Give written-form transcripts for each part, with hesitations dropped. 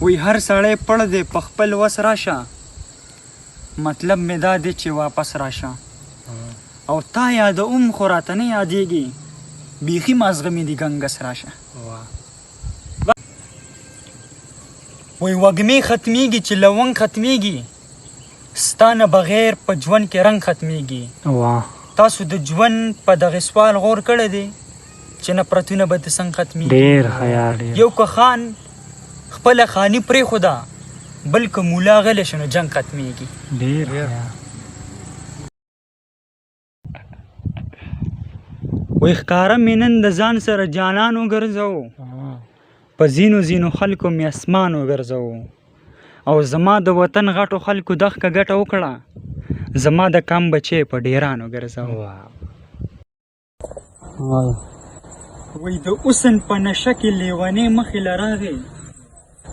وی هر سړی پړ دی په خپل وس راشه مطلب مې دا دی چې واپس راشه او تا یادوم خو راته نه یادېږي بیخي مازغه مې دي ګنګس راشه وی وږمې ختمیږي چې لونګ ختمیږي ستا نه بغیر په ژوند کې رنګ ختمیږي تاسو د ژوند په دغه سوال غور کړی دی چې نفرتونه به د څنګه ختمیږي ډېر خیال یو که خان خپله خاني پرېښوده بل که مولا غلی شو نو جنګ ختمیږي ډېر وی ښکاره مې نن د ځان سره جانان وګرځوو په ځینو ځینو خلکو مې اسمان وګرځوو او زما د وطن غټو خلکو دښکه ګټه وکړه زما د کم بچی په ډیران وګرځوو وی د حسن په نشه کې لیونی مخې له راغی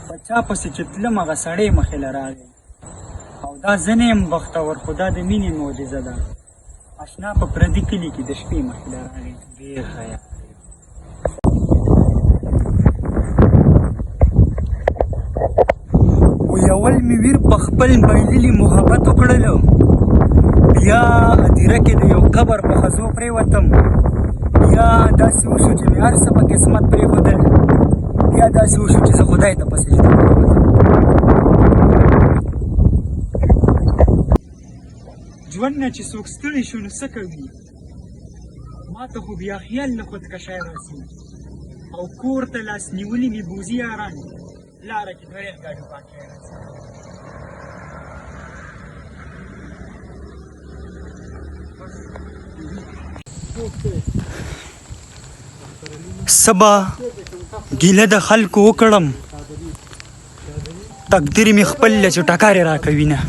په چا پسې چې تلم هغه سړی مخې له راغی او دا زه نه یم بختور خو دا د مینې معجزه ده اشنا په پردي کلي کې د شپې مخې له راغی ډېر خیال وی اول مې ویر په خپل بایللي محبت وکړلو بیا هدیره کې د یو قبر په خزو پرېوتم بیا داسې وشو چې مې هر څه په قسمت پرېښودل بیا داسې وشو چې زه خدای ته په سجده پرېوتم ژوند نه چې څوک ستړی شو نو څه کوي ما ته خو بیا خیال نه خودکشی راسي او کور ته لاس نیولي مې بوزي یاران لاره کې د ریل ګاډي پاکۍ راسي سبا ګیله د خلکو وکړم تقدیر مې خپل چې ټکارې راکوي نه